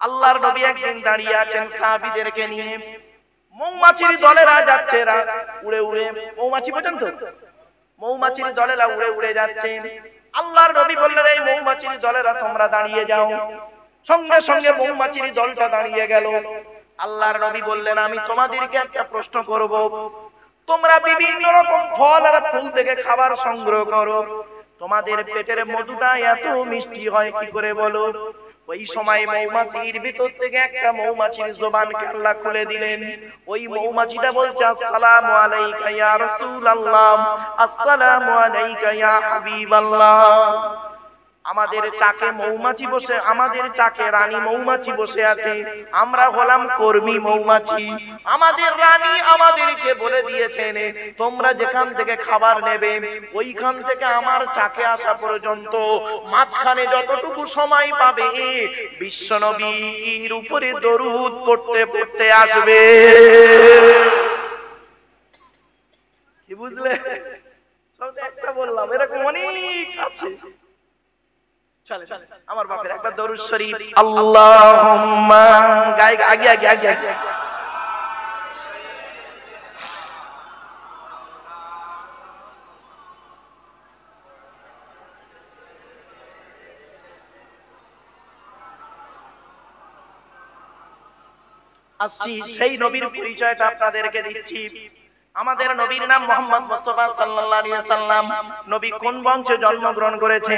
আল্লাহর নবী একদিন দাঁড়িয়ে আছেন সাহাবীদেরকে নিয়ে, মৌমাছির দলেরা যাচ্ছে উড়ে উড়ে, মৌমাছি পর্যন্ত মৌমাছির দলেরা উড়ে উড়ে যাচ্ছে। আল্লাহর নবী বললেন, এই মৌমাছির দলেরা তোমরা দাঁড়িয়ে যাও। সঙ্গে সঙ্গে মৌমাছির দলটা দাঁড়িয়ে গেল। আল্লাহর নবী বললেন, আমি তোমাদেরকে একটা প্রশ্ন করব, তোমরা বিভিন্ন রকম ফল আর ফুল থেকে খাবার সংগ্রহ করো, তোমাদের পেটের মধুটা এত মিষ্টি হয় কি করে বলো? ওই সময় মৌমাছির ভিতর থেকে একটা মৌমাছির জবানকে আল্লাহ খুলে দিলেন। ওই মৌমাছিটা বলছে, আসসালামু আলাইকা ইয়া রাসূলুল্লাহ, আসসালামু আলাইকা ইয়া হাবিবাল্লাহ। আমাদের চাকে মৌমাছি বসে, আমাদের চাকে রানী মৌমাছি বসে আছে, আমরা হলাম কর্মী মৌমাছি। আমাদের রানী আমাদেরকে বলে দিয়েছেন, তোমরা যেখান থেকে খাবার নেবে ওইখান থেকে আমার চাকে আসা পর্যন্ত মাঝখানে যতটুকু সময় পাবে বিশ্বনবীর উপরে দরুদ পড়তে পড়তে আসবে। কি বুঝলে? সব একটা বললাম, এরকম অনেক আছে। আমার বাপের একবার দরুদ শরীফ, আল্লাহুম্মা, গায়ে আগে আগে আগে আগে। আসছি সেই নবীর পরিচয়টা আপনাদেরকে দিচ্ছি। আমাদের নবীর নাম মুহাম্মদ মুস্তাফা সাল্লাল্লাহু আলাইহি ওয়াসাল্লাম। নবী কোন বংশে জন্মগ্রহণ করেছে?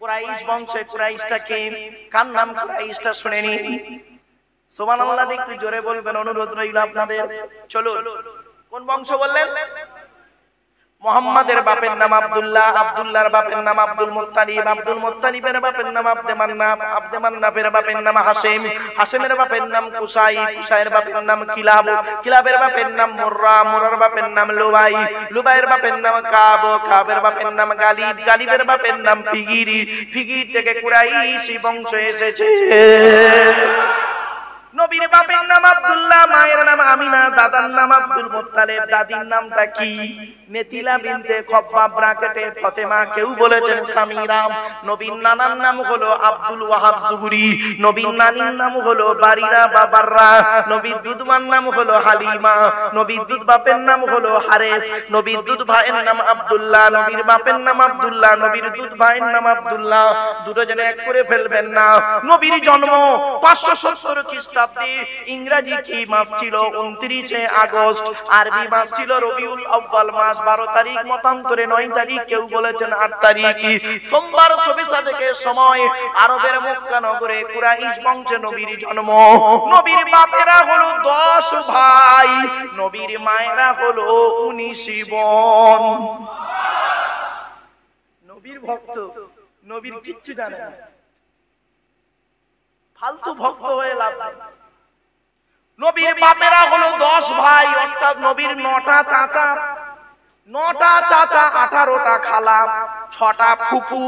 কুরাইশ বংশে। কুরাইশটা কে? কার নাম কুরাইশটা শুনে নিন। সুবহানাল্লাহ, একটু জোরে বলবেন, অনুরোধ রইল আপনাদের। চলো, কোন বংশ বললেন? মুহাম্মাদের বাপের নাম আব্দুল্লাহ, আব্দুল্লাহর বাপের নাম আব্দুল মুত্তালিব, আব্দুল মুত্তালিবের বাপের নাম আব্দে মান্নাফ, আব্দে মান্নাফের বাপের নাম হাশিম, হাশিমের বাপের নাম কুসাই, কুসাইয়ের বাপের নাম কিলাব, কিলাবের বাপের নাম মুররা, মুররার বাপের নাম লুবাই, লুবাইয়ের বাপের নাম কাব, কাবের বাপের নাম গালিব, গালিবের বাপের নাম ফিগিরি, ফিগির থেকে কুরাইশি বংশ এসেছে। নবীর বাপের নাম আব্দুল্লাহ, মায়ের নাম আমিনা, দাদার নাম আব্দুল মুত্তালিব, দাদির নামটা কি? নেতিলা বিনতে খব্বাব ব্রাকেটে ফাতেমা, কেউ বলেছেন সামিরা। নবীর নানার নাম হলো আব্দুল ওয়াহাব জুহরি, নবীর নানির নাম হলো বারিরা বা বাররা, নবীর দুধমার নাম হলো হালিমা, নবীর দুধ বাপের নাম হলো হারেস, নবীর দুধ ভাইয়ের নাম আব্দুল্লাহ, নবীর বাপের নাম আব্দুল্লাহ, নবীর দুধ ভাইয়ের নাম আব্দুল্লাহ। দুটো জনে এক করে ফেলবেন না। নবীর জন্ম 570 খ্রিস্টাব্দে। ইংরেজি কি মাস ছিল? 29 আগস্ট। আরবি মাস ছিল রবিউল আউয়াল মাস, 12 তারিখ, মতান্তরে 9 তারিখ, কেউ বলেছেন 8 তারিখ। সোমবার সবিসা থেকে সময় আরবের মক্কা নগরে কুরাইশ বংশে নবীর জন্ম। নবীর বাপেরা হলো 10 ভাই, নবীর মায়েরা হলো 19 বোন। নবীর ভক্ত, নবীর কিচ্ছু জানে না, ফালতু ভক্ত হয়ে লাভ নাই। নবীর বাপেরা হলো 10 ভাই, অর্থাৎ নবীর 9টা চাচা, 9টা চাচা, 18টা খালা, 6টা ফুফু,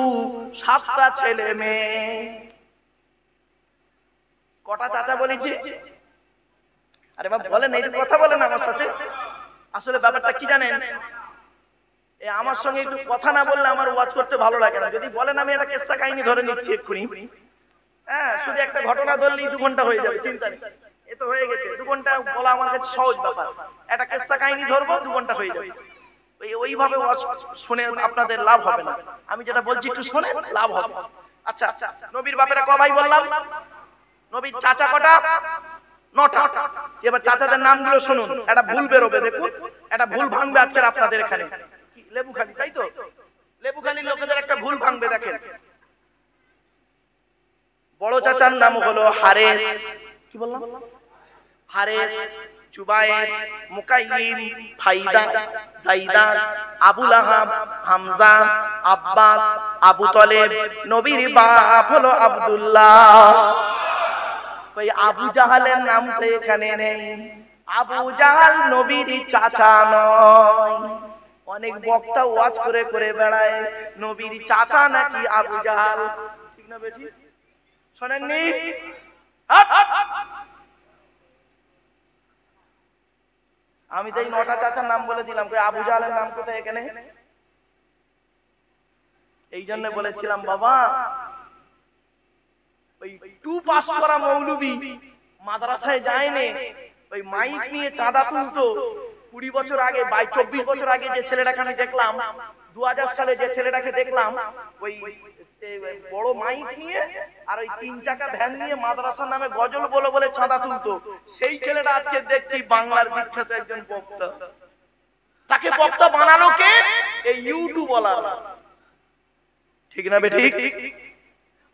7টা ছেলে মেয়ে। কটা চাচা বলেছি? আরে বাবা বলেন, এই কথা বলেন আমার সাথে। আসলে ব্যাপারটা কি জানেন, আমার সঙ্গে একটু কথা না বললে আমার ওয়াজ করতে ভালো লাগে না। যদি বলেন আমি একটা কিস্সা কাহিনী ধরে নিচ্ছি এক্ষুনি, হ্যাঁ, শুধু একটা ঘটনা ধরলেই 2 ঘন্টা হয়ে যাবে, চিন্তা নেই। এ তো হয়ে গেছে, 2 ঘন্টা বলা আমার কাছে সহজ ব্যাপার। একটা কিস্সা কাহিনী ধরবো, 2 ঘন্টা হয়ে যাবে। ওইভাবে ওয়াজ শুনে আপনাদের লাভ হবে না। আমি যেটা বলছি একটু শুনে লাভ হবে। আচ্ছা, নবীর বাপেরা ক ভাই বললাম? নবীর চাচা কটা? 9টা। এবার চাচাদের নামগুলো শুনুন, একটা ভুল বেরোবে, দেখুন একটা ভুল ভাঙবে আজকের আপনাদের এখানে। কি লেবুখালি, তাই তো? লেবুখালি লোকেদের একটা ভুল ভাঙবে, দেখেন। বড় চাচার নাম হলো হারেস, কি বললাম? হারেস, জুবায়ের, মুকাইলিম, ফাইদা, জাইদা, আবু লাহাব, হামজা, আব্বাস, আবু তালেব। নবীর বাপ হলো আব্দুল্লাহ। ওই আবু জাহালের নাম তো এখানে নেই। আবু জাহাল নবীর চাচা নয়। অনেক বক্তা ওয়াজ করে করে বেড়ায় নবীর চাচা নাকি আবু জাহাল, ঠিক না বেটি? শোনেননি? আমি তো এই 9টা চাচার নাম বলে দিলাম, আবু জাহালের নাম কোথায় এখানে? এই জন্য বলেছিলাম বাবা, ওই 2 পাস করা মৌলবি মাদ্রাসায় যায়নি, ওই মাইক নিয়ে চাঁদা তুলতো 20 বছর আগে, 24 বছর আগে যে ছেলেটাকে আমি দেখলাম, 2000 সালে যে ছেলেটাকে দেখলাম, ওই বড় মাইক নিয়ে আর ওই 3 চাকা ভ্যান নিয়ে মাদ্রাসার নামে গজল বলে বলে চাঁদা তুলতো, সেই ছেলেটা আজকে দেখছি বাংলার বিখ্যাত একজন বক্তা। তাকে বক্তা বানালো কে? এই ইউটিউবওয়ালারা। ঠিক না বে ঠিক?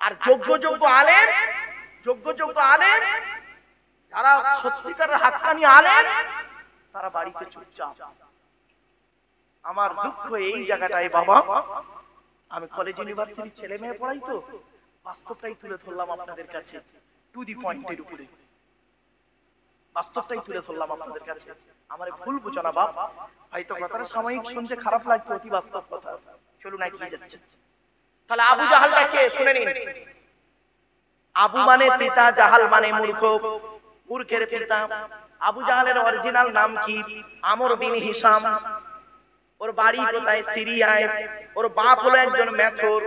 আর যোগ্য যোগ্য আলেম যারা সত্যিকারের হাক্কানি আলেম, তারা বাড়িতে চুপচাপ। আমার দুঃখ এই জায়গাটায় বাবা, আমি কলেজ ইউনিভার্সিটি ছেলে মেয়ে পড়াই তো, বাস্তবটাই তুলে ধরলাম আপনাদের কাছে, টু দি পয়েন্টের উপরে বাস্তবটাই তুলে ধরলাম আপনাদের কাছে। আমার ভুল বুঝো না বাপ, হয়তো কথাটা সাময়িক শুনতে খারাপ লাগতো, অতি বাস্তব কথা। চলুন এগিয়ে যাচ্ছে। তাহলে আবু জাহালটা কে শুনে নিন। আবু মানে পিতা, জাহাল মানে মূর্খ, মূর্খের পিতা। আবু জাহালের অরিজিনাল নাম কি? আমর বিন হিশাম। ওর বাড়ি কোথায়? সিরিয়ায়। ওর বাপ হলো একজন মেথর,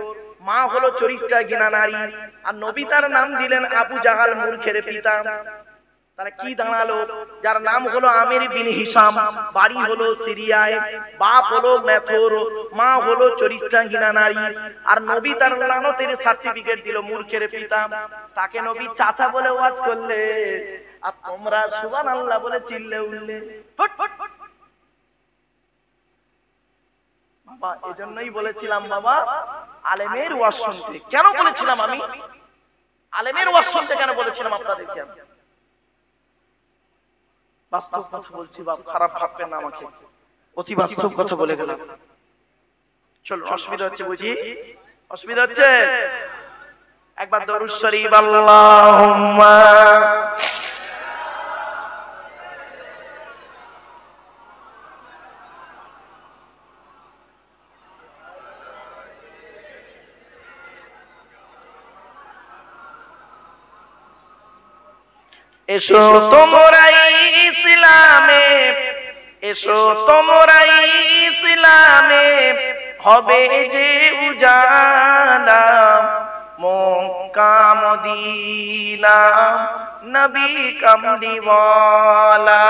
মা হলো চরিত্রহীনা নারী, আর নবী তার নাম দিলেন আবু জাহাল, মূর্খের পিতা। তাহলে কি দাঁড়ালো? যার নাম হলো আমির বিন হিশাম, বাড়ি হলো সিরিয়ায়, বাপ হলো মেথর, মা হলো চরিত্রহীনা নারী, আর নবী তার লানতের সার্টিফিকেট দিল মূর্খের পিতা। তাকে নবী চাচা বলে ওয়াজ করলে, আর তোমরা সুবহানাল্লাহ বলে চিল্লে উঠলে। বাবা এজন্যই বলেছিলাম বাবা, আলেমের ওয়াজ শুনতে। কেন বলেছিলাম আমি আলেমের ওয়াজ শুনতে? কেন বলেছিলাম আপনাদেরকে? বাস্তব কথা বলছি বাপ, খারাপ ভাববেন না আমাকে, অতি বাস্তব কথা বলে গেলাম। চলো, অসুবিধা হচ্ছে বুঝি? অসুবিধা হচ্ছে? একবার দরুদ শরীফ আল্লাহুম্মা। এসো তোমরা ইসলামে, এসো তোমরা ইসলামে, হবে যে উজালা, মক্কা মদিনা নবী কামলিওয়ালা।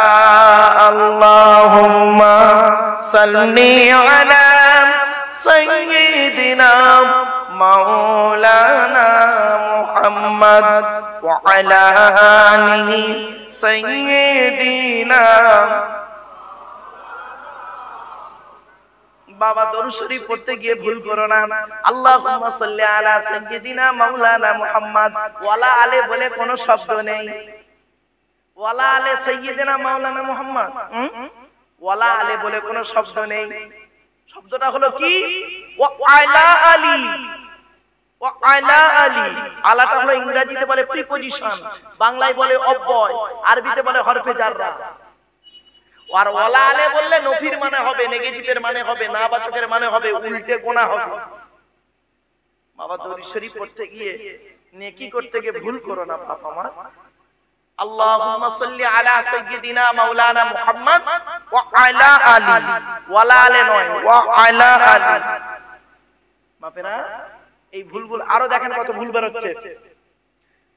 আল্লাহুম্মা সাল্লি আলা সাইয়্যিদিনা মাওলানা মুহাম্মদ ওয়া আলা আলিহি সাইয়্যিদিনা। বাবা দরুদ শরীফ পড়তে গিয়ে ভুল করো না। আল্লাহুম্মা সাল্লি আলা সাইয়্যিদিনা মাওলানা মুহাম্মদ, ওয়ালা আলে বলে কোনো শব্দ নেই। ওয়ালা আলে সাইয়্যিদিনা মাওলানা মুহাম্মদ, ওয়ালা আলে বলে কোনো শব্দ নেই। শব্দটা হলো কি? ওয়া আলা আলি, ওয়া আলা আলি। আলাটা হলো ইংরেজিতে বলে প্রিপজিশন, বাংলায় বলে অব্যয়, আরবিতে বলে হরফে জাররা। আর ওয়ালা আলে বললে নফির মানে হবে, নেগেটিভের মানে হবে, নাবাচকের মানে হবে, উল্টে গোনা হবে। বাবা দরুদ শরীফ পড়তে গিয়ে, নেকি করতে গিয়ে ভুল করো না বাপ আমার। আল্লাহুম্মা সাল্লি আলা সাইয়্যিদিনা মাওলানা মুহাম্মদ ওয়া আলা আলি, ওয়ালা আলে নয়, ওয়া আলা আলি। বাপেরা এই ভুলগুলো আরো দেখেন কত ভুল বের হচ্ছে।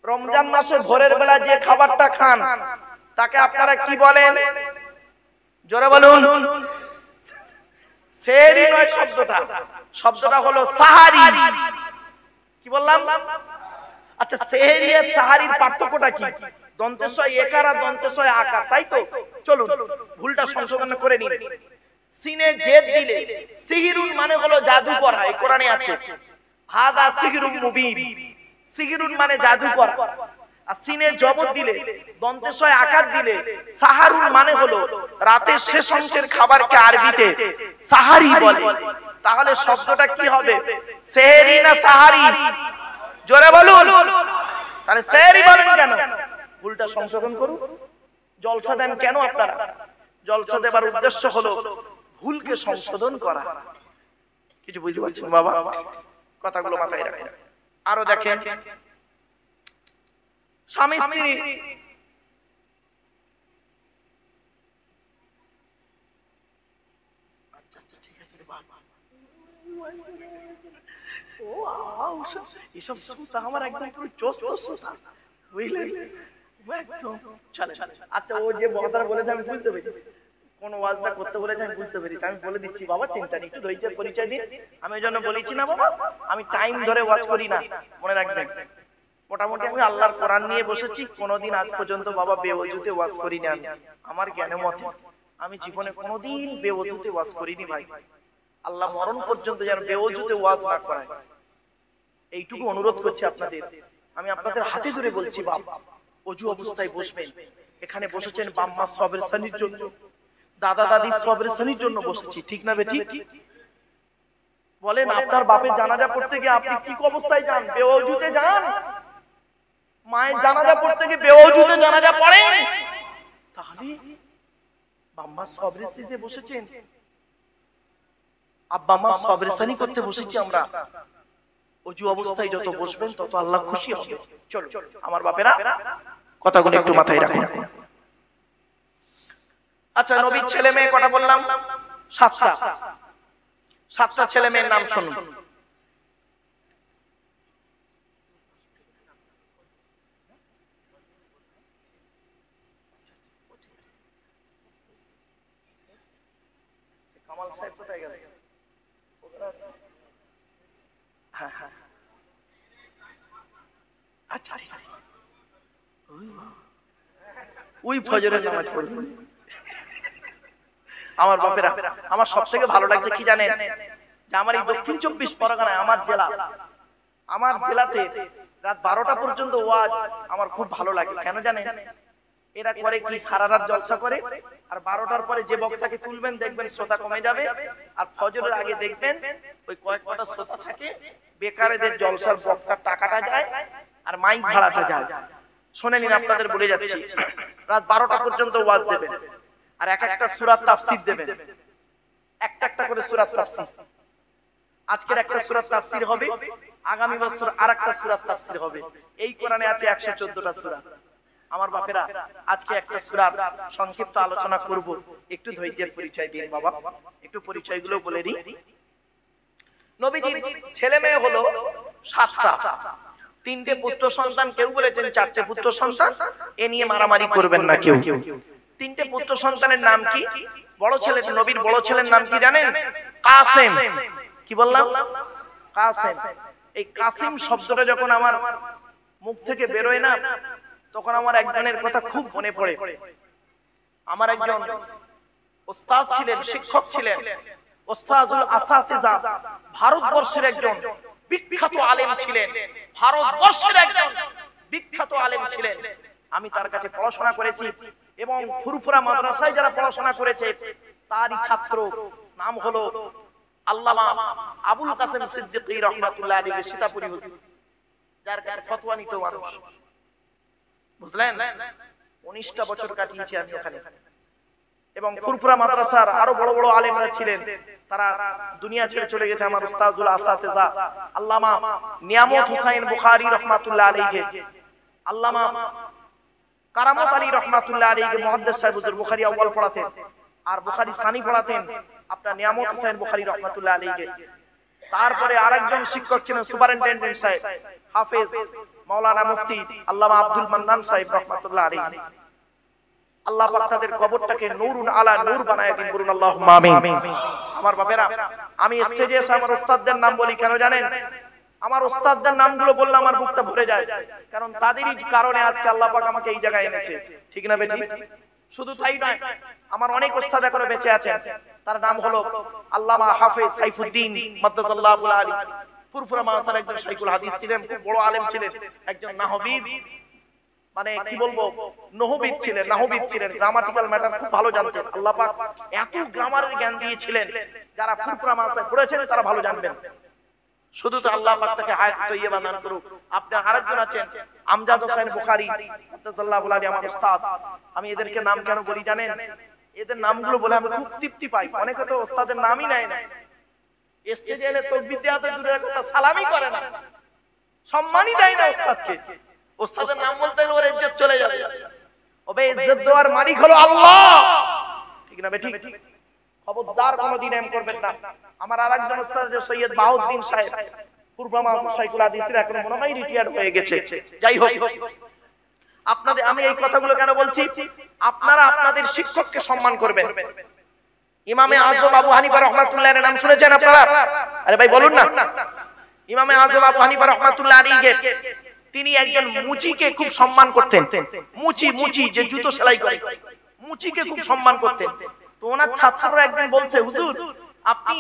রমজান মাসে ভোরের বেলা যে খাবারটা খান তাকে আপনারা কি বলেন? জোরে বলুন। সেহরি নয় শব্দটা, শব্দটা হলো সাহারি। কি বললাম? আচ্ছা, সেহরি আর সাহারির পার্থক্যটা কি? দন্তেশয় একার আর দন্তেশয় আকার, তাই তো? চলুন ভুলটা সংশোধন করে নিন। সিনে জেদ দিলে সিহিরুন মানে হলো জাদু করা, এই কোরআনে আছে। হাদা সিহিরুন মুবিন, সিহিরুন মানে জাদু করা। আর সিনে জবর দিলে, দন্তেশয় আকার দিলে সাহারুন মানে হলো রাতের শেষ অংশের খাবারকে আরবিতে সাহারি বলে। তাহলে শব্দটা কি হবে? সেহরি না সাহারি? জোরে বলুন। তাহলে সেহরি বলেন কেন? ভুলটা সংশোধন করুন। জলসা দেন কেন আপনারা? জলসা দেবার উদ্দেশ্য হলো ভুলকে সংশোধন করা। কিছু বুঝতে পারছেন বাবা? কথাগুলো মাথায় রাখেন। আরো দেখেন, স্বামী স্ত্রী ও এসব শ্রোতা আমার একদম পুরো চোস্ত শ্রোতা, বুঝলেন? একদম চলে। আচ্ছা, ও যে কথাটা বলেছে আমি বুঝতে পেরেছি, কোন ওয়াজটা করতে বলেছে আমি বুঝতে পেরেছি। আমি বলে দিচ্ছি বাবা, চিন্তা নেই, একটু ধৈর্যের পরিচয় দিন। আমি ওই জন্য বলেছি না বাবা, আমি টাইম ধরে ওয়াজ করি না, মনে রাখবেন। মোটামুটি আমি আল্লাহর কোরআন নিয়ে বসেছি, কোনোদিন আজ পর্যন্ত বাবা বেওয়াজুতে ওয়াজ করিনি। আমি আমার জ্ঞানের মতে আমি জীবনে কোনোদিন বেওয়াজুতে ওয়াজ করিনি ভাই। আল্লাহ মরণ পর্যন্ত যেন বেওয়াজুতে ওয়াজ না করায়, এইটুকু অনুরোধ করছি আপনাদের। আমি আপনাদের হাতে ধরে বলছি বাবা, অজু অবস্থায় বসবেন। এখানে বসেছেন বাম্মা সবের সানির জন্য, দাদা দাদি সবের সানির জন্য বসেছি, ঠিক না বেঠিক? বলেন, আপনার বাপের জানাজা পড়তে গিয়ে আপনি কি অবস্থায় যান? বেওয়াজুতে যান? মায়ের জানাজা পড়তে গিয়ে বেওয়াজুতে জানাজা পড়েন? তাহলে বাম্মা সবের সানিতে বসেছেন, আব্বা মা সবের সানি করতে বসেছি আমরা। অজু অবস্থায় যত বসবেন তত আল্লাহ খুশি হবে। চলো আমার বাপেরা, কথাগুলো একটু মাথায় রাখুন। আচ্ছা, নবীর ছেলে মেয়ে কথা বললাম, সাতটা ছেলে মেয়ের নাম শুনুন। কামাল সাহেব কোথায় গেল? হ্যাঁ হ্যাঁ, আচ্ছা ঠিক আছে। ওই ফজরের নামাজ পড়বেন। আমার বাপেরা, আমার সব থেকে ভালো লাগছে কি জানেন? যে আমার এই দক্ষিণ 24 পরগনায় আমার জেলাতে রাত 12টা পর্যন্ত ওয়াজ আমার খুব ভালো লাগে। কেন জানেন? এরা করে কি, সারা রাত জলসা করে, আর 12টার পরে যে বক্তাকে তুলবেন দেখবেন শ্রোতা কমে যাবে, আর ফজরের আগে দেখবেন ওই কয়েকটা শ্রোতা থাকে, বেকারেদের জলসার বক্তার টাকাটা যায় আর মাইক ভাড়াটা যায়। শুনে নিন, আপনাদের বলে যাচ্ছি, রাত 12টা পর্যন্ত ওয়াজ দেবেন, আর একটা সূরার তাফসীর দেবেন, একটা করে সূরার তাফসীর। আজকের একটা সূরার তাফসীর হবে, আগামী বছর আরেকটা সূরার তাফসীর হবে। এই কোরআনে আছে 114টা সূরা। আমার বাপেরা, আজকে একটা সূরার সংক্ষিপ্ত আলোচনা করব, একটু ধৈর্যের পরিচয় দিন বাবা, একটু পরিচয়গুলো বলে দিই। নবীজির ছেলে মেয়ে হলো 7টা, 3টে পুত্র সন্তান, কেউ বলেছেন 4টে পুত্র সন্তান, এ নিয়ে মারামারি করবেন না কেউ। 3টে পুত্র সন্তানের নাম কি? বড় ছেলে, নবীর বড় ছেলের নাম কি জানেন? কাসেম। কি বললাম? কাসেম। এই কাসিম শব্দটা যখন আমার মুখ থেকে বেরোয় না, তখন আমার একজনের কথা খুব মনে পড়ে। আমার একজন ওস্তাদ ছিলেন, শিক্ষক ছিলেন, ওস্তাদুল আসাতিজা, ভারতবর্ষের একজন বিখ্যাত আলেম ছিলেন, ভারতবর্ষের একজন বিখ্যাত আলেম ছিলেন। আমি তার কাছে পড়াশোনা করেছি, এবং ফুরফুরা মাদ্রাসায় যারা পড়াশোনা করেছে তারই ছাত্র, নাম হলো আল্লামা আবুল কাসেম সিদ্দিকী রাহমাতুল্লাহ আলাইহি, সীতাপুরী হুজুর, যার কাছে ফতোয়া নিত মানুষ, বুঝলেন? 19টা বছর কাটিয়েছি আমি ওখানে। এবং ফুরফুরা মাদ্রাসার আরো বড় বড় আলেমরা ছিলেন, তারা দুনিয়া ছেড়ে চলে গেছে। আমার উস্তাদুল আসাতিজা আল্লামা নিয়ামত হুসাইন বুখারী রাহমাতুল্লাহ আলাইহি, আল্লামা কারামত আলী রাহমাতুল্লাহ আলাইহি মুহাদ্দিস সাহেব হুজুর বুখারী আউয়াল পড়াতেন, আর বুখারী সানি পড়াতেন আপনার নিয়ামত হুসাইন বুখারী রাহমাতুল্লাহ আলাইহি। তারপরে আরেকজন শিক্ষক ছিলেন সুপারিনটেনডেন্ট সাহেব, হাফেজ মাওলানা মুফতি আল্লামা আব্দুল মান্নান সাহেব রাহমাতুল্লাহ আলাইহি। আল্লাহ পাক তাদের কবরটাকে নূরুন আলা নূর বানায় দিন, বলুন আল্লাহুম্মা আমিন। আমার বাপেরা, আমি স্টেজে এসে আমার ওস্তাদদের নাম বলি, কেন জানেন? আমার ওস্তাদদের নামগুলো বললে আমার বুকটা ভরে যায়, কারণ তাদেরই কারণে আজকে আল্লাহ পাক আমাকে এই জায়গায় এনেছে, ঠিক না বেটি? শুধু তাই নয়, আমার অনেক ওস্তাদ এখনো বেঁচে আছেন। তার নাম হলো আল্লামা হাফেজ সাইফুদ্দিন মাদ্দাসাল্লাহু আলী, ফুরফুরা মাদ্রাসার একজন শাইখুল হাদিস ছিলেন, খুব বড় আলেম ছিলেন, একজন নাহবিদ, মানে কি বলবো, নাহবিদ ছিলেন, গ্রামাটিক্যাল ম্যাটার খুব ভালো জানতেন। আল্লাহ পাক এত গ্রামারের জ্ঞান দিয়েছিলেন, যারা ফুরফুরা মাদ্রাসায় পড়েছেন তারা ভালো জানবেন। শুধু তো আল্লাহ পাক তাকে হায়াত তৈয়বা দান করুক। আপনার আরেকজন আছেন আমজাদ হোসেন বুখারী মাদ্দাসাল্লাহু আলাইহি, আমার উস্তাদ। আমি এদেরকে নাম কেন বলি জানেন? এদের নামগুলো বলে আমি খুব তৃপ্তি পাই। অনেকে তো ওস্তাদের নামই নেয় না, স্টেজে এলে তাকবীর দেওয়া তো দূরের কথা, সালামই করে না, সম্মানই দেয় না ওস্তাদকে। ওস্তাদের নাম বলতে গেলে ওর ইজ্জত চলে যাবে। ওবে ইজ্জত দেওয়ার মালিক হলো আল্লাহ, ঠিক না বেঠিক? খবরদার কোনোদিন এম করবেন না। আমার আরেকজন ওস্তাদ আছে সৈয়দ বাহাউদ্দিন সাহেব, পূর্বমা সাইকুল হাদিসের এখন মনে হয় রিটায়ার্ড হয়ে গেছে। যাই হোক, আপনাদের আমি এই কথাগুলো কেন বলছি, আপনারা আপনাদের শিক্ষককে সম্মান করবেন। ইমামে আজম আবু হানিফা রাহমাতুল্লাহ এর নাম শুনেছেন আপনারা? আরে ভাই বলুন না। ইমামে আজম আবু হানিফা রাহমাতুল্লাহ আলাইহি তিনি একজন মুচিকে খুব সম্মান করতেন। মুচি যে জুতো সেলাই করে, মুচিকে খুব সম্মান করতেন। তো ওনার ছাত্ররা একদিন বলছে, হুজুর আপনি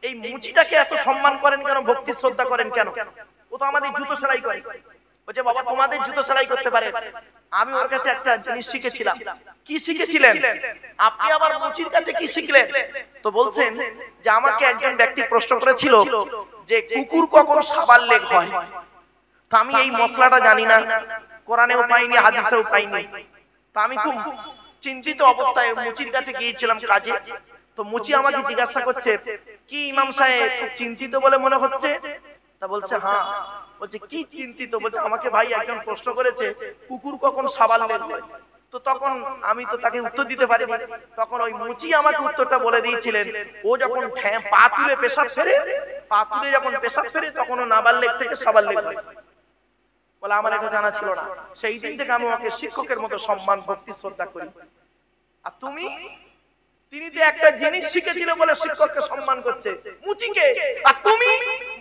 এই মুচিটাকে এত সম্মান করেন কেন, ভক্তি শ্রদ্ধা করেন কেন? ও তো আমাদের জুতো সেলাই করে। বলছে বাবা তোমাদের জুতো সেলাই করতে পারে, আমি ওর কাছে একটা জিনিস শিখেছিলাম। কি শিখেছিলেন আপনি? আবার মুচির কাছে কি শিখলেন? তো বলছেন যে আমাকে একজন ব্যক্তি প্রশ্ন করেছিল যে কুকুর কখন সাবার লেগ হয়। তো আমি এই মশলাটা জানি না, কোরআনেও পাইনি, হাদিসেও পাইনি। তা আমি খুব চিন্তিত অবস্থায় মুচির কাছে গিয়েছিলাম কাজে। তো মুচি আমাকে জিজ্ঞাসা করছে, কি ইমাম সাহেব খুব চিন্তিত বলে মনে হচ্ছে? তা বলছে হ্যাঁ। বলছে কি চিন্তিত? বলছে আমাকে ভাই একজন প্রশ্ন করেছে কুকুর কখন সাবার লেগ হয়। তো তখন আমি তো তাকে উত্তর দিতে পারিনি। তখন ওই মুচি আমাকে উত্তরটা বলে দিয়েছিলেন, ও যখন পা তুলে পেশাব ফেরে, পা তুলে যখন পেশাব ফেরে তখন ও নাবার লেগ থেকে সাবার লেগ হয়। বলে আমার এটা জানা ছিল না। সেই দিন থেকে আমি ওকে শিক্ষকের মতো সম্মান ভক্তি শ্রদ্ধা করি। আর তুমি, তিনি তো একটা জিনিস শিখেছিল বলে শিক্ষককে সম্মান করছে, মুচিকে। আর তুমি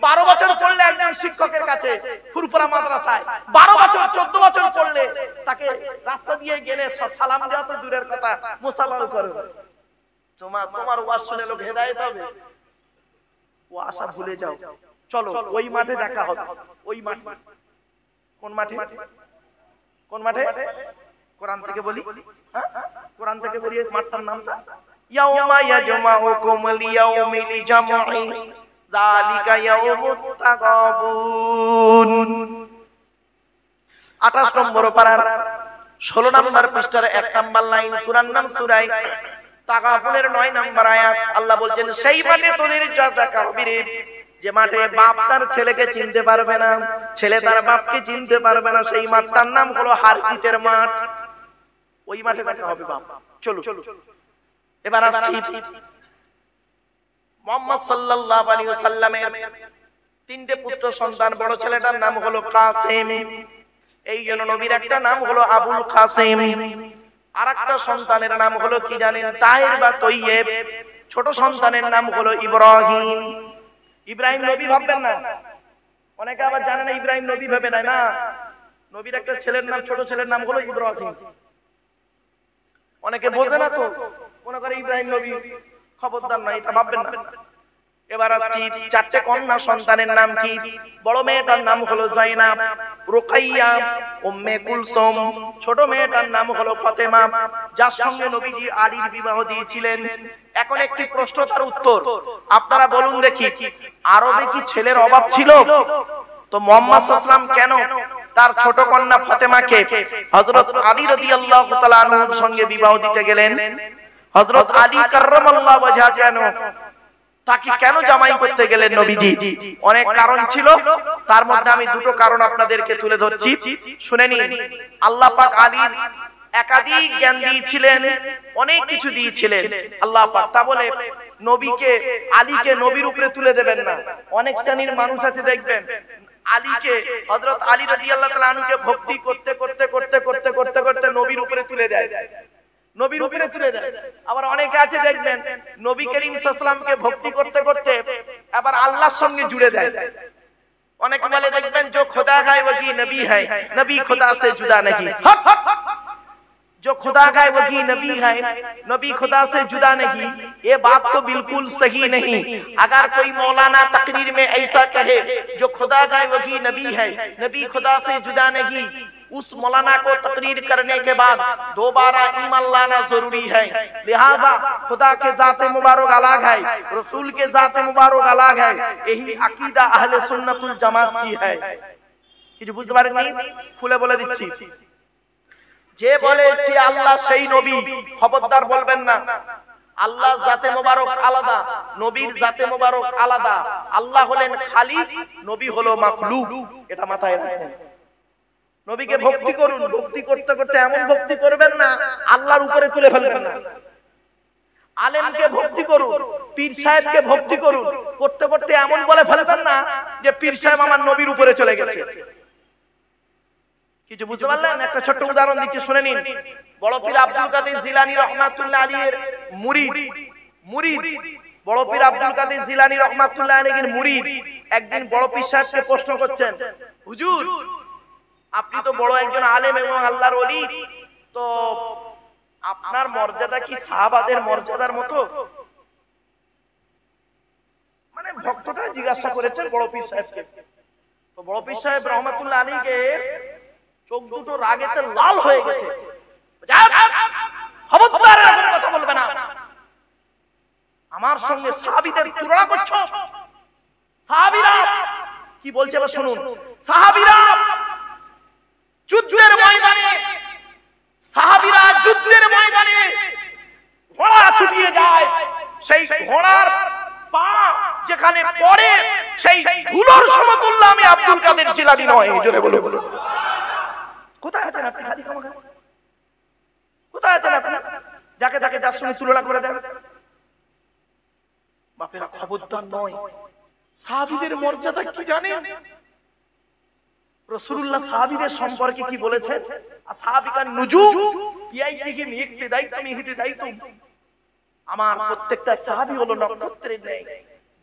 12 বছর পড়লে একজন শিক্ষকের কাছে, ফুরফুরা মাদ্রাসায় 12 বছর 14 বছর পড়লে তাকে রাস্তা দিয়ে গেলে সালাম দেওয়া তো দূরের কথা, মুসাফাও করো। তোমার ওয়াজ শুনে লোক হেদায়েত হবে? ও আশা ভুলে যাও। চলো ওই মাঠে দেখা হবে। ওই মাঠে, কোন মাঠে? কোন মাঠে? কোরআন থেকে বলি, হ্যাঁ কোরআন থেকে বলি মাঠটার নামটা। ইয়াউমা ইয়াজমাউকুম লিয়াউমিল জামঈ যালিকা ইয়াউমুত তাগাবুন। 28 নম্বর পারার 16 নম্বর পৃষ্ঠার 1 নম্বর লাইন, সূরার নাম সূরা তাগাবুনের 9 নম্বর আয়াত। আল্লাহ বলছেন সেই মাঠে তোদের যা দেখা হবে রে, যে মাঠে বাপ তার ছেলেকে চিনতে পারবে না, ছেলে তার বাপকে চিনতে পারবে না, সেই মাঠটার নাম হলো হারজিতের মাঠ। ওই মাঠে দেখা হবে বাপ। চলো এবার আসছি মুহাম্মদ সাল্লাল্লাহু আলাইহি ওয়াসাল্লামের 3টে পুত্র সন্তান। বড় ছেলেটার নাম হলো কাসেম, এই জন্য নবীর একটা নাম হলো আবুল কাসেম। আরেকটা সন্তানের নাম হলো কি জানেন? তাহির বা তৈয়েব। ছোট সন্তানের নাম হলো ইব্রাহিম। ইব্রাহিম নবী ভাববেন না, অনেকে আবার জানে না ইব্রাহিম নবী ভাবে না। নবীর একটা ছেলের নাম, ছোট ছেলের নাম হলো ইব্রাহিম। অনেকে বোঝে না, তো মনে করে ইব্রাহিম নবী, খবরদার না, এটা ভাববেন না। এবার আসছি 4টে কন্যা সন্তানের নাম কি? বড় মেয়েটার নাম হলো যায়নাব, রুকাইয়া, উম্মে কুলসুম। ছোট মেয়েটার নাম হলো ফাতেমা, যার সঙ্গে নবীজি আলীর বিবাহ দিয়েছিলেন। এখন একটি প্রশ্ন, তার উত্তর আপনারা বলুন দেখি, আরবে কি ছেলের অভাব ছিল? তো মুহাম্মদ সাল্লাল্লাহু আলাইহি ওয়াসাল্লাম কেন তার ছোট কন্যা ফাতেমাকে হযরত আলী রাদিয়াল্লাহু তাআলা আনহুর সঙ্গে বিবাহ দিতে গেলেন? হযরত আলী কাররামাল্লাহু ওয়াজহা কেন তাকে কেন জামাই করতে গেলেন নবীজি? অনেক কারণ ছিল, তার মধ্যে আমি দুটো কারণ আপনাদেরকে তুলে ধরছি, শুনে নিন। আল্লাহ পাক আলীর একাধিক জ্ঞান দিয়েছিলেন, অনেক কিছু দিয়েছিলেন আল্লাহ পাক। তা বলে নবীকে, আলীকে নবীর উপরে তুলে দেবেন না। অনেক শ্রেণীর মানুষ আছে দেখবেন, আলীকে, হযরত আলী রাদিয়াল্লাহু তাআলা আনহুকে ভক্তি করতে করতে করতে করতে করতে করতে নবীর উপরে তুলে দেয়, নবীর উপরে তুলে দেয়। আবার অনেকে আছে দেখবেন নবী করিম সাল্লাল্লাহু আলাইহি ওয়াসাল্লামকে ভক্তি করতে করতে আবার আল্লাহর সঙ্গে জুড়ে দেয়। অনেকে বলে দেখবেন जो खुदा है वही नबी है, नबी खुदा से जुदा नहीं। जो खुदा का वही नबी है, नबी खुदा से जुदा नहीं, ये बात तो बिल्कुल सही नहीं। अगर कोई मौलाना तकरीर में ऐसा कहे जो खुदा का वही नबी है, नबी खुदा से जुदा नहीं, उस मौलाना को तकरीर करने के बाद दोबारा ईमान लाना जरूरी है। लिहाजा खुदा के जाते मुबारक अलग है, रसूल के जाते मुबारक अलग है, यही अकीदा अहले सुन्नतुल जमात की है। কিছু বুঝতে পারেননি? খুলে বলে দিচ্ছি। যে বলেছে আল্লাহ সেই নবী, খবরদার বলবেন না আল্লাহর জাতে মোবারক আলাদা, নবীর জাতে মোবারক আলাদা। আল্লাহ হলেন খালিক, নবী হলো মাখলুক, এটা মাথায় রাখবেন। নবীকে ভক্তি করুন, ভক্তি করতে করতে এমন ভক্তি করবেন না আল্লাহর উপরে তুলে ফেলবেন না। আলেমকে ভক্তি করুন, পীর সাহেবকে ভক্তি করুন, করতে করতে এমন বলে ফেলবেন না যে পীর সাহেব আমার নবীর উপরে চলে গেছে। কিছু বুঝতে পারলেন? একটা ছোট্ট উদাহরণ দিচ্ছি, শুনে নিন। বড় পীর আব্দুল কাদের জিলানী রহমাতুল্লাহ আলাইহির মুরিদ বড় পীর আব্দুল কাদের জিলানী রহমাতুল্লাহ আলাইহির মুরিদ একদিন বড় পীর সাহেবকে প্রশ্ন করছেন, হুজুর আপনি তো বড় একজন আলেম এবং আল্লাহর ওলি, তো আপনার মর্যাদা কি সাহাবাদের মর্যাদার মতো? মানে ভক্তটা জিজ্ঞাসা করেছেন বড় পীর সাহেবকে। তো বড় পীর সাহেব রহমাতুল্লাহ আলাইহিকে চোখ দুটো রাগেতে লাল হয়ে গেছে। খবরদার এরকম কথা বলবে না, আমার সঙ্গে সাহাবীদের তুলনা করছো। সাহাবীরা কি বলছে এবার শুনুন। সাহাবীরা যুদ্ধের ময়দানে ঘোড়া ছুটিয়ে যায়, সেই ঘোড়ার পা যেখানে পড়ে সেই ধুলোর সমতুল্য আমি আব্দুল কাদের জিলানী নয়। জোরে বলে বলো, কোথায় আছেন আপনি? খালি খামাখা কোথায় আছেন আপনি? যাকে তাকে যার সঙ্গে তুলনা করে দেন। বাপেরা খবরদার নয়। সাহাবীদের মর্যাদা কি জানেন? রাসূলুল্লাহ সাহাবীদের সম্পর্কে কি বলেছেন? আসহাবিকান নুজুম বিআইতিহিম ইক্তিদাইতুম ইহতিদাইতুম। আমার প্রত্যেকটা সাহাবী হলো নক্ষত্রের ন্যায়,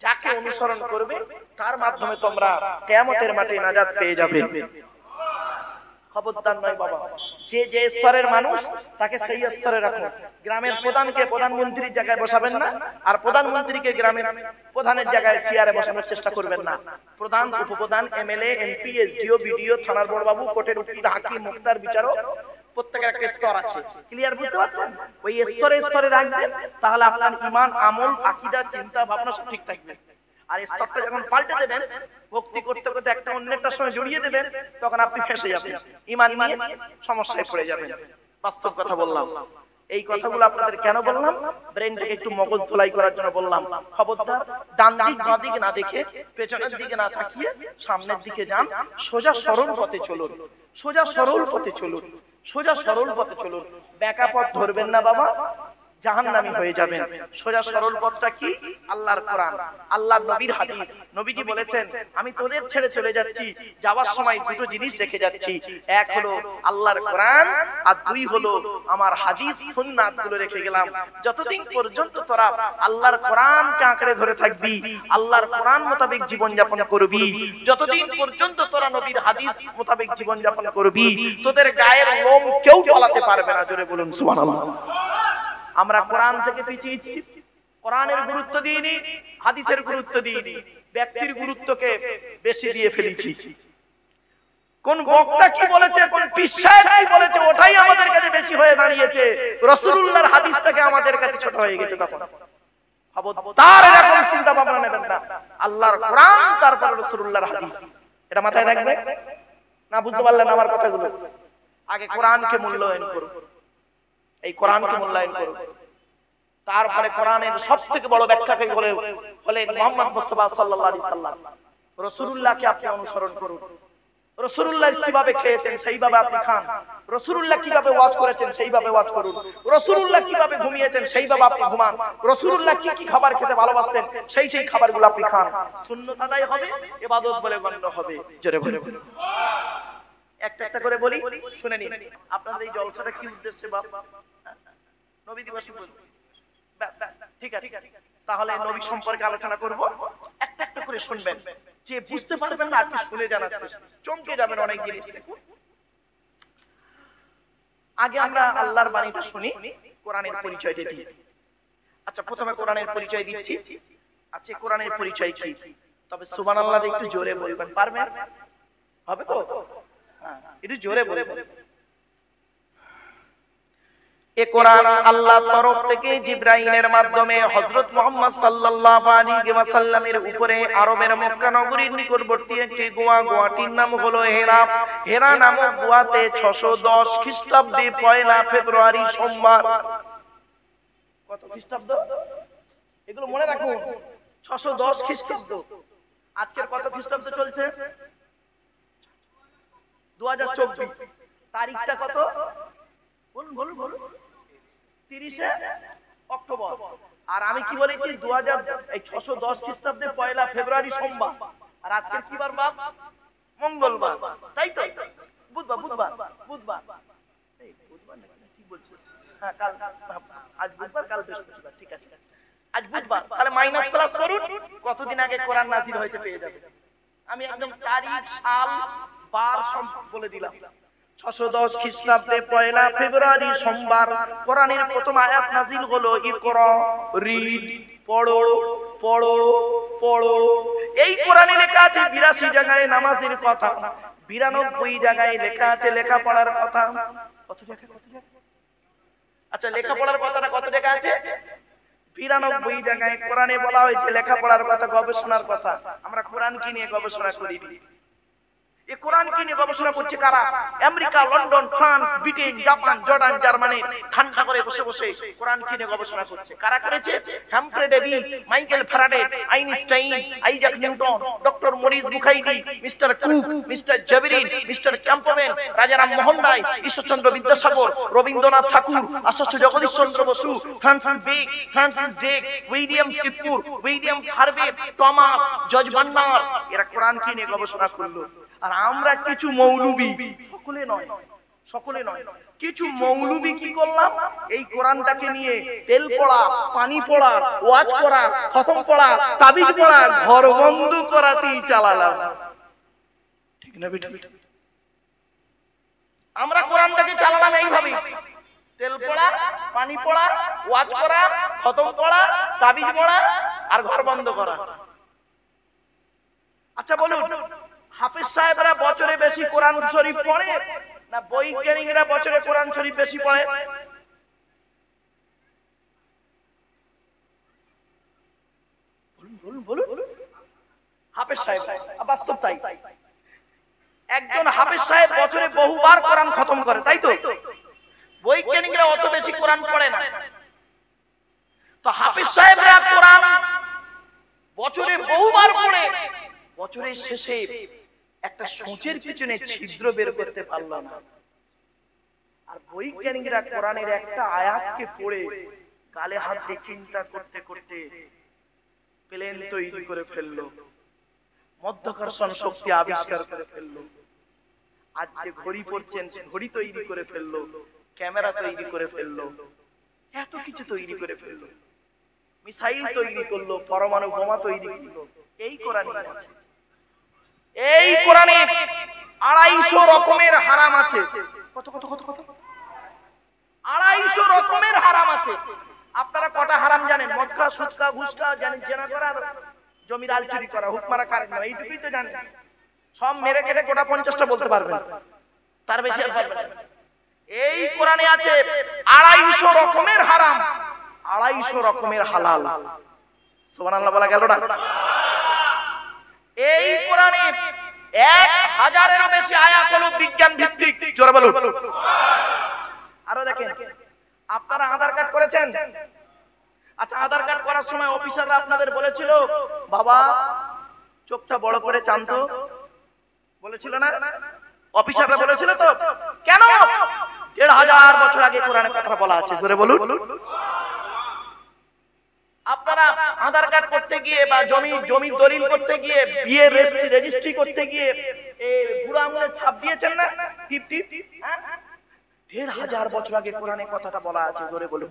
যাকে অনুসরণ করবে তার মাধ্যমে তোমরা কিয়ামতের মাঠে নাজাত পেয়ে যাবে। খবরদার নয় বাবা, যে যে স্তরের মানুষ তাকে সেই স্তরে রাখুন। গ্রামের প্রধানকে প্রধানমন্ত্রীর জায়গায় বসাবেন না, আর প্রধানমন্ত্রীকে গ্রামের প্রধানের জায়গায় চেয়ারে বসানোর চেষ্টা করবেন না। প্রধান, উপপ্রধান, এমএলএ, এমপি, এসডিও, বিডিও, থানার বড়বাবু, কোর্টের উকিল, হাকিম, মুক্তার, বিচারক, প্রত্যেকের একটা স্তর আছে। ক্লিয়ার বুঝতে পারছেন? ওই স্তরে স্তরে রাখবেন, তাহলে আপনার ঈমান, আমল, আকীদা, চিন্তা ভাবনা সব ঠিক থাকবে। আর স্তরটা যখন পাল্টে দেবেন, ভক্তি করতে করতে একটা অন্যটার সঙ্গে জড়িয়ে দেবেন, তখন আপনি ফেঁসে যাবেন, ঈমান নিয়ে সমস্যায় পড়ে যাবেন। বাস্তব কথা বললাম। এই কথাগুলো আপনাদের কেন বললাম? ব্রেনটাকে একটু মগজ ধোলাই করার জন্য বললাম। খবরদার ডান দিক বাঁ দিক না দেখে, পেছনের দিকে না তাকিয়ে সামনের দিকে যান। সোজা সরল পথে চলুন, সোজা সরল পথে চলুন, সোজা সরল পথে চলুন। বেঁকা পথ ধরবেন না বাবা, জাহান্নামী হয়ে যাবেন। সোজা সরল পথটা কি? আল্লাহর কোরআন, আল্লাহর নবীর হাদিস। নবীজি বলেছেন, আমি তোদের ছেড়ে চলে যাচ্ছি, যাওয়ার সময় দুটো জিনিস রেখে যাচ্ছি। এক হলো আল্লাহর কোরআন, আর দুই হলো আমার হাদিস সুন্নাত গুলো রেখে গেলাম। যতদিন পর্যন্ত তোরা আল্লাহর কোরআনকে আঁকড়ে ধরে থাকবি, আল্লাহর কোরআন মোতাবেক জীবন যাপন করবি, যতদিন পর্যন্ত তোরা নবীর হাদিস মোতাবেক জীবন যাপন করবি, তোদের গায়ের লোম কেউ টলাতে পারবে না। জোরে বলুন সুবহানাল্লাহ। আমরা কোরআন থেকে পিছিয়েছি, কোরআনের গুরুত্ব দিইনি, হাদিসের গুরুত্ব দিইনি, ব্যক্তির গুরুত্বকে বেশি দিয়ে ফেলেছি। কোন বক্তা কি বলেছে, কোন পীর সাহেব কি বলেছে, ওটাই আমাদের কাছে বেশি হয়ে দাঁড়িয়েছে। রাসূলুল্লাহর হাদিসটাকে আমাদের কাছে ছোট হয়ে গেছে। তখন খবরদার এরকম চিন্তা ভাবনা নেবেন না। আল্লাহর কোরআন, তারপর রাসূলুল্লাহর হাদিস, এটা মাথায় রাখবেন। না বুঝতে পারলেন আমার কথাগুলো? আগে কোরআনকে মূল্যায়ন করুন, এই কোরআনকে মূল্যায়ন করুন, তারপরে কোরআনের সবথেকে বড় ব্যাখ্যাকারী হলেন মুহাম্মদ মুস্তাফা সাল্লাল্লাহু আলাইহি সাল্লাম। রাসূলুল্লাহকে আপনি অনুসরণ করুন। রাসূলুল্লাহ কিভাবে খেয়েছেন সেইভাবে আপনি খান, রাসূলুল্লাহ কিভাবে ওয়াজ করেছেন সেইভাবে ওয়াজ করুন, রাসূলুল্লাহ কিভাবে ঘুমিয়েছেন সেইভাবে আপনি ঘুমান, রাসূলুল্লাহ কি কি খাবার খেতে ভালোবাসতেন সেই সেই খাবারগুলো আপনি খান। সুন্নাত আদায় হবে, ইবাদত বলে গণ্য হবে। জোরে বলে একটা একটা করে বলি, শুনে নিন। আপনাদের এই জলসাটা কি উদ্দেশ্যে বাপ? নবী দিবস। ব্যাস, ঠিক আছে। তাহলে নবী সম্পর্কে আলোচনা করব, একটা একটা করে শুনবেন। যে বুঝতে পারবেন না আপনি শুনে যান, চমকে যাবেন অনেক জিনিস। আগে আমরা আল্লাহর বাণীটা শুনি, কোরআনের পরিচয়টা দিই। আচ্ছা, প্রথমে কোরআনের পরিচয় দিচ্ছি। আচ্ছা, কোরআনের পরিচয় কি? তবে সুবহানাল্লাহ একটু জোরে বলবেন, পারবেন? হবে তো? একটু জোরে বলবেন। এ কোরআন আল্লাহর তরফ থেকে জিবরাইলের মাধ্যমে হযরত মুহাম্মদ সাল্লাল্লাহু আলাইহি ওয়াসাল্লামের উপরে আরবের মক্কা নগরীর নিকটবর্তী একটি গোয়াটির নাম হলো হেরা। হেরা নামক গোয়াতে 610 খ্রিস্টাব্দে 1 ফেব্রুয়ারি সোমবার। কত খ্রিস্টাব্দ? এগুলো মনে রাখুন, 610 খ্রিস্টাব্দ। আজকের কত খ্রিস্টাব্দ চলছে? 2024। তারিখটা কত? বলুন বলুন বলুন। 30 অক্টোবর। আর আমি কি বলেছি 2610 খ্রিস্টাব্দে 1 ফেব্রুয়ারি সোমবার। আর আজকে কি বার বাপ? মঙ্গলবার, তাই তো? বুধবার বুধবার বুধবার এই বুধবার না ঠিক বলছি? হ্যাঁ কাল, আজ বুধবার কাল বৃহস্পতিবার, ঠিক আছে। আজ বুধবার, তাহলে মাইনাস প্লাস করুন, কতদিন আগে কোরআন নাযিল হয়েছে পেয়ে যাবেন। আমি একদম তারিখ সাল বার সব বলে দিলাম। 610 খ্রিস্টাব্দে 1 ফেব্রুয়ারি সোমবার কোরআনের প্রথম আয়াত নাযিল হলো ইকরা, রিড, পড়ো পড়ো পড়ো। এই কোরআনে লেখা আছে 82 জায়গায় নামাজের কথা, 92 জায়গায় লেখা আছে লেখাপড়ার কথা। কত জায়গা? আচ্ছা, লেখাপড়ার কথাটা কত জায়গা আছে? 92 জায়গায় কোরআনে বলা হয়েছে লেখাপড়ার কথা, গবেষণার কথা। আমরা কোরআন কি নিয়ে গবেষণা করি? এই কোরআন কি নিয়ে গবেষণা করছে কারা? America, London, France, Britain, Japan, Jordan, Germany ঠান্ডা করে বসে বসে কোরআন কি নিয়ে গবেষণা করছে। কারা করেছে? Humphry Davy, Michael Faraday, Einstein, Isaac Newton, doctor Maurice Bucaille, mister Cook, mister Jaberin, mister Campbell, Rajaram Mohan Roy, Ishwarchandra Vidyasagar, Rabindranath Tagore, Acharya Jagadish Chandra Bose, Francis Drake, William স্কিপুর, William Harvey, Thomas, George Bernard, এরা কোরআন কি নিয়ে গবেষণা করলো। আর আমরা কিছু মৌলবি, সকলে নয়, কিছু মৌলবি কি করলাম? এই কোরআনটাকে নিয়ে তেল পড়া, পানি পড়া, ওয়াজ করা, খতম পড়া, তাবিজ পড়া, ঘর বন্ধ করাতেই চালালাম। ঠিক না বেটা? আমরা কোরআনটাকে চালালাম এইভাবে, তেল পড়া, পানি পড়া, ওয়াজ করা, খতম পড়া, তাবিজ পড়া আর ঘর বন্ধ করা। আচ্ছা বলুন, হাফেজ সাহেবরা বছরে বেশি কোরআন শরীফ পড়ে না বৈজ্ঞানিকরা বছরে কোরআন শরীফ বেশি পড়ে? বলুন। হাফেজ সাহেব, বাস্তব তাই। একজন হাফেজ সাহেব বছরে বহুবার কোরআন খতম করে, তাই তো? বৈজ্ঞানিকরা অত বেশি কোরআন পড়ে না। তো হাফেজ সাহেবরা কোরআন বছরে বহুবার পড়ে, বছরের শেষে একটা সূচের পিছনে ছিদ্র বের করতে পারল না। আর বৈজ্ঞানিকরা কোরআনের একটা আয়াতকে পড়ে গালে হাত দিয়ে চিন্তা করতে করতে প্লেন তৈরি করে ফেললো, মধ্যাকর্ষণ শক্তি আবিষ্কার করে ফেললো। আজ যে ঘড়ি পড়ছেন ঘড়ি তৈরি করে ফেললো, ক্যামেরা তৈরি করে ফেললো, এত কিছু তৈরি করে ফেললো, মিসাইল তৈরি করলো, পরমাণু বোমা তৈরি করলো। এই কোরআনে আছে। এই কোরআনে 250 রকমের হারাম আছে। কত 250 রকমের হারাম আছে। আপনারা কটা হারাম জানেন? মদ খাওয়া, সুদ খাওয়া, ঘুষ খাওয়া, জানেন, জেনা করা, জমির আল চুরি করা, হুক মারা, কারেন্ট নেওয়া, এইটুকুই তো জানেন। সব মেরে কেটে গোটা 50টা বলতে পারবেন, তার বেশি আর পারবেন না। এই কোরআনে আছে 250 রকমের হারাম, 250 রকমের হালাল। সুবহানাল্লাহ বলা গেল না? এই কোরআনে 1000-এরও বেশি আয়াত হলো বিজ্ঞান ভিত্তিক। জোরে বলুন। আরো দেখেন, আপনারা আধার কার্ড করেছেন? আচ্ছা, আধার কার্ড করার সময় অফিসাররা আপনাদের বলেছিল বাবা চোখটা বড় করে চান তো? বলেছিল না? অফিসাররা বলেছিল তো? কেন? 1500 বছর আগে কোরআনে কথা বলা আছে। জোরে বলুন। আপনারা আধার কার্ড করতে গিয়ে বা জমি দলিল করতে গিয়ে, বিয়ে রেজিস্ট্রি করতে গিয়ে বুড়ো আঙুলের ছাপ দিয়েছেন না? টিপ টিপ। 1500 বছর আগে কোরআনে কথাটা বলা আছে। জোরে বলুন।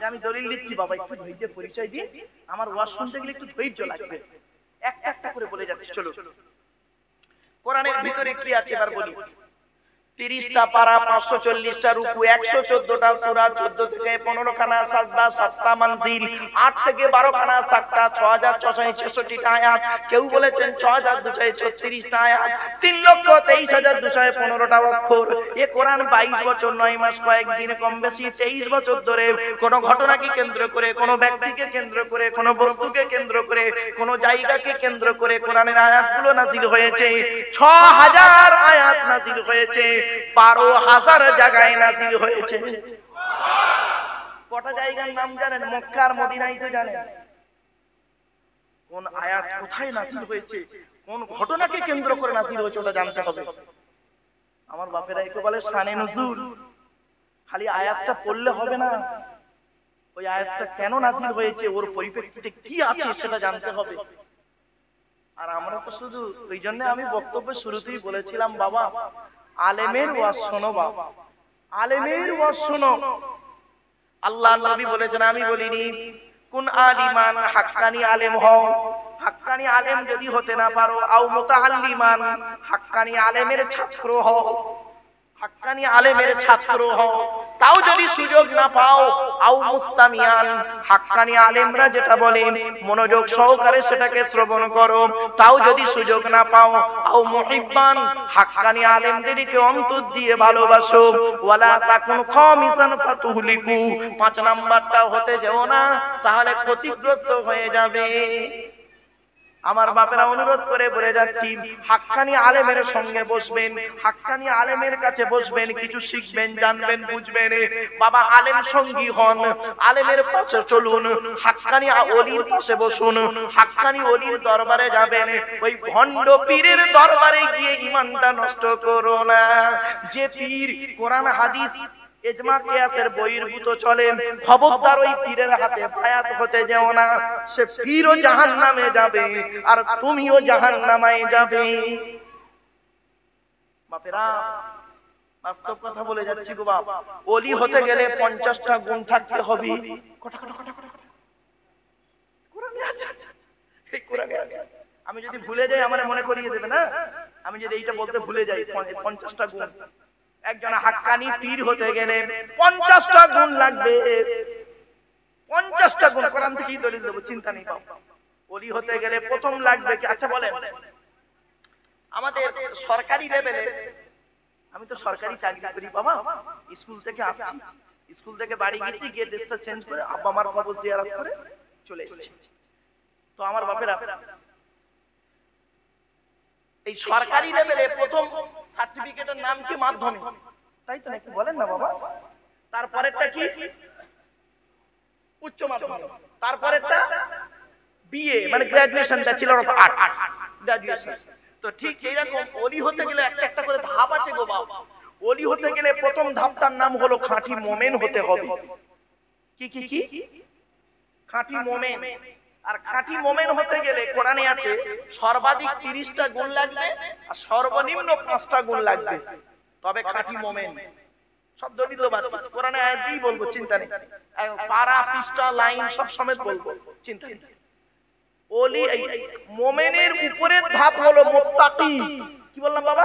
আমি দলিল দিচ্ছি বাবা, একটু ধৈর্যের পরিচয় দিন। আমার ওয়াজ শুনতে গেলে একটু ধৈর্য লাগবে। একটা একটা করে বলে যাচ্ছি, চলো। কোরআনের ভিতরে কি আছে এবার বলি। 30টা পারা, 540টা রুকু, 114টা সূরা, 14 থেকে 15 খানা সাজদা, 7টা মানজিল, 8 থেকে 12 খানা সাকতা, 6666টা আয়াত, কেউ বলেছেন 6236টা আয়াত, 3,23,215টা অক্ষর। এই কোরআন 22 বছর 9 মাস কয়েকদিন কম বেশি 23 বছর ধরে কোন ঘটনাকে কেন্দ্র করে, কোন ব্যক্তিকে কেন্দ্র করে, কোন বস্তুকে কেন্দ্র করে, কোন জায়গাকে কেন্দ্র করে কোরআনের আয়াতগুলো নাযিল হয়েছে। 6000 আয়াত নাযিল হয়েছে, 12,000 জায়গায় নাযিল হয়েছে। কটা জায়গার নাম জানেন? মক্কা আর মদিনায় তো জানেন। কোন আয়াত কোথায় নাযিল হয়েছে, কোন ঘটনাকে কেন্দ্র করে নাযিল হয়েছে ওটা জানতে হবে। আমার বাপেরা একে বলে শানে নুজুল। খালি আয়াতটা পড়লে হবে না, ওই আয়াতটা কেন নাযিল হয়েছে, ওর পরিপ্রেক্ষিতে কি আছে সেটা জানতে হবে। আর আমরা তো শুধু ওই জন্য আমি বক্তব্যের শুরুতেই বলেছিলাম, বাবা আলেমের ওয়াজ শোনো, বাবা আলেমের ওয়াজ শোনো। আল্লাহ নবী বলেছেন, আমি বলিনি কোন আলিমান, হাক্কানি আলেম হও। হাক্কানি আলেম যদি হতে না পারো, আও মুতাআল্লিমান, হাক্কানি আলেমের ছাত্র হও। হাক্কানি আলেমের ছাত্র হও, তাও যদি সুযোগ না পাও, আও মুস্তামিয়ান, হাক্কানি আলেমরা যেটা বলে মনোযোগ সহকারে সেটাকে শ্রবণ করো, তাও যদি সুযোগ না পাও, আও মুহিব্বান, হাক্কানি আলেমদেরকে অন্তর দিয়ে ভালোবাসো। ওয়ালা তাকুন খামিসান ফাতুহলিকু, 5 নাম্বারটা হতে যেও না, তাহলে ক্ষতিগ্রস্ত হয়ে যাবে। আমার বাপেরা অনুরোধ করে বলে যাচ্ছি, হাক্কানি আলেমের সঙ্গে বসবেন, হাক্কানি আলেমের কাছে বসবেন, কিছু শিখবেন, জানবেন, বুঝবেন। বাবা আলেম সঙ্গী হন, আলেমের পাশে চলুন, হাক্কানি ওলির পাশে বসুন, হাক্কানি ওলির দরবারে যাবেন। ওই ভণ্ড পীরের দরবারে গিয়ে ঈমানটা নষ্ট করো না। যে পীর কোরআন হাদিস ইজমা কিয়াসের বহির্ভূত চলে, খবরদার ওই পীরের হাতে বায়াত হতে যেও না। সে পীরও জাহান্নামে যাবে আর তুমিও জাহান্নামায় যাবে। বাপেরা বাস্তব কথা বলে যাচ্ছি গো বাপ, ওলি হতে গেলে 50টা গুণ থাকতে হবে। কটা কটা কটা কটা কোরআনে আছে, এই কোরআনে আছে। আমি যদি ভুলে যাই আমারে মনে করিয়ে দেবে না, আমি যদি এইটা বলতে ভুলে যাই 50টা গুণ। একজন হাক্কানি পীর হতে গেলে 50টা গুণ লাগবে। 50টা গুণ কোরআন থেকেই দলিল দেব, চিন্তা নেই বাবা। ওলি হতে গেলে প্রথম লাগবে কি? আচ্ছা বলেন, আমাদের সরকারি লেভেলে, আমি তো সরকারি চাকরি করি বাবা, স্কুল থেকে আসছি, স্কুল থেকে বাড়ি গেছি, গিয়ে ড্রেসটা চেঞ্জ করে আব্বা আমার কবর জিয়ারত করে চলে এসেছি। তো আমার বাপেরা এই সরকারি লেভেলে প্রথম সার্টিফিকেটের নাম কি? মাধ্যমিক, তাই তো নাকি? বলেন না বাবা। তারপরেরটা কি? উচ্চ মাধ্যমিক। তারপরেরটা বিএ, মানে graduation, bachelor of arts, graduation. তো ঠিক এইরকম ওলি হতে গেলে একটা একটা করে ধাপ আছে গো বাবা। ওলি হতে গেলে প্রথম ধাপটার নাম হলো খাঁটি মোমেন হতে হবে। কি কি কি? খাঁটি মোমেন। আর খাঁটি মোমেন হতে গেলে কোরআনে আছে সর্বাধিক 30টা গুণ লাগবে আর সর্বনিম্ন 5টা গুণ লাগবে, তবে খাঁটি মোমেন। সব দলিল বাদ কোরআনে আয়াত দিয়েই বলবো, চিন্তা নেই। পারা পৃষ্ঠা লাইন সব সমেত বলবো, চিন্তা নেই। ওলি মোমেনের উপরের ধাপ হলো মুত্তাকি। কি বললাম বাবা?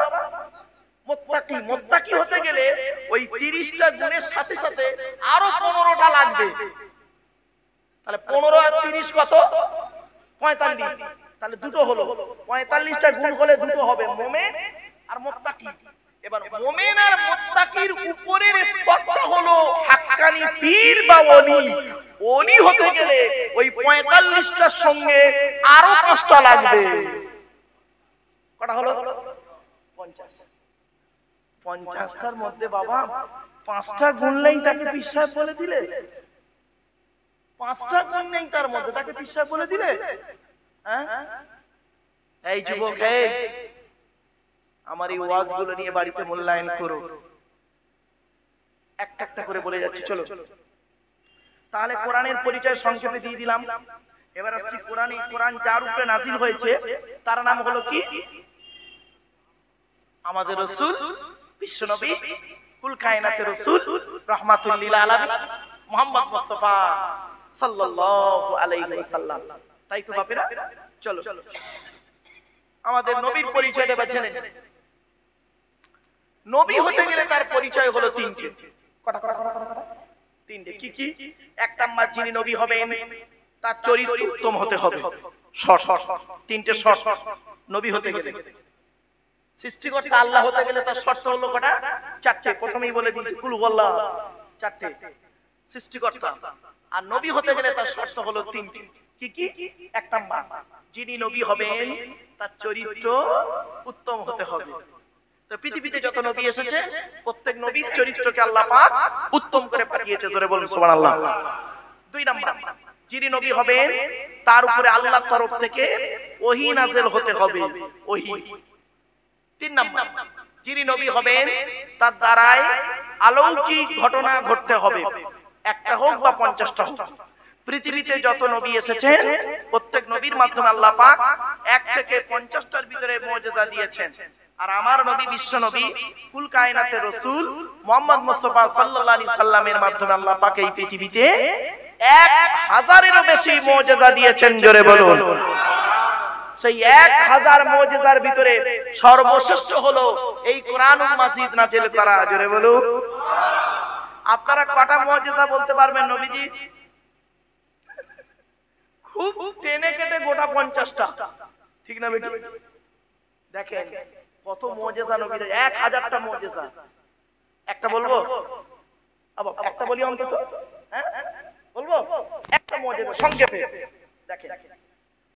মুত্তাকি। মুত্তাকি হতে গেলে ওই 30টা গুণের সাথে সাথে আরো 15টা লাগবে। তাহলে 15 আর 30 কত? 45। তাহলে দুটো হলো, 45টা গুণ হলে দুটো হবে, মোমেন আর মুত্তাকি। এবার মোমেন আর মুত্তাকির উপরের স্তরটা হলো হাক্কানি পীর বা ওলি। ওলি হতে গেলে ওই 45টার সঙ্গে আরো 5টা লাগবে। কটা হলো? 50। 50টার মধ্যে বাবা 5টা গুণলেই তাকে পীর সাহেব বলে দিলে? 5টা গুণ নেই তার মধ্যে, তাকে পীর সাহেব বলে দিলে? হ্যাঁ, এই যুবক, এই আমার এই ওয়াজগুলো নিয়ে বাড়িতে মূল্যায়ন করো। একটা একটা করে বলে যাচ্ছি, চলো। তাহলে কোরআনের পরিচয় সংক্ষেপে দিয়ে দিলাম। এবার আসছি কোরআনে। কোরআন যার উপরে নাযিল হয়েছে তার নাম হলো কি? আমাদের রাসূল, বিশ্বনবী, কুল কায়নাতের রাসূল, রাহমাতুল লিল আলামিন, মুহাম্মদ মুস্তাফা সাল্লাল্লাহু আলাইহি ওয়াসাল্লাম। তাই তো বাপেরা, চলো আমাদের নবীর পরিচয়টা বেছে নেন। নবী হতে গেলে তার পরিচয় হলো 3টে। কটা কটা কটা কটা? 3টে। কি কি? এক নাম্বার, যিনি নবী হবেন তার চরিত্র উত্তম হতে হবে। শর্ট, 3টে শর্ট নবী হতে গেলে। সৃষ্টিকর্তা আল্লাহ হতে গেলে তার শর্ত হলো কটা? 4টে। প্রথমেই বলে দিয়েছি, কুল হুয়াল্লাহ 4টে সৃষ্টিকর্তা। আর নবী হতে গেলে তার শর্ত হলো 3টে। কি কি? এক নাম্বার, যিনি নবী হবেন তার চরিত্র উত্তম হতে হবে। তো পৃথিবীতে যত নবী এসেছে প্রত্যেক নবীর চরিত্রকে আল্লাহ পাক উত্তম করে পাঠিয়েছে, জোরে বলুন সুবহানাল্লাহ। 2 নাম্বার, যিনি নবী হবেন তার উপরে আল্লাহর তরফ থেকে ওহী নাযিল হতে হবে, ওহী। 3 নাম্বার, যিনি নবী হবেন তার দ্বারাই অলৌকিক ঘটনা ঘটতে হবে। একটা হোক বা 50টা হোক, পৃথিবীতে যত নবী এসেছেন প্রত্যেক নবীর মাধ্যমে আল্লাহ পাক 1 থেকে 50টার ভিতরে মুজিজা দিয়েছেন। আর আমার নবী বিশ্ব নবী কুল কায়নাতের রাসূল মুহাম্মদ মুস্তাফা সাল্লাল্লাহু আলাইহি সাল্লামের মাধ্যমে আল্লাহ পাক এই পৃথিবীতে 1000-এরও বেশি মুজিজা দিয়েছেন। জোরে বলুন। সেই 1000 মুজিজার ভিতরে সর্বশ্রেষ্ঠ হলো এই কোরআনুল মাজিদ নাযিল করা। জোরে বলুন। আপনারা কটা মুজিজা বলতে পারবেন নবীজি? খুব টেনে কেটে গোটা 50টা, ঠিক না বেটি? দেখেন কত মুজিজা নবীর, 1000টা মুজিজা। একটা বলবো? আবার একটা বলি অন্তত, হ্যাঁ বলবো একটা মুজিজা সংক্ষেপে। দেখেন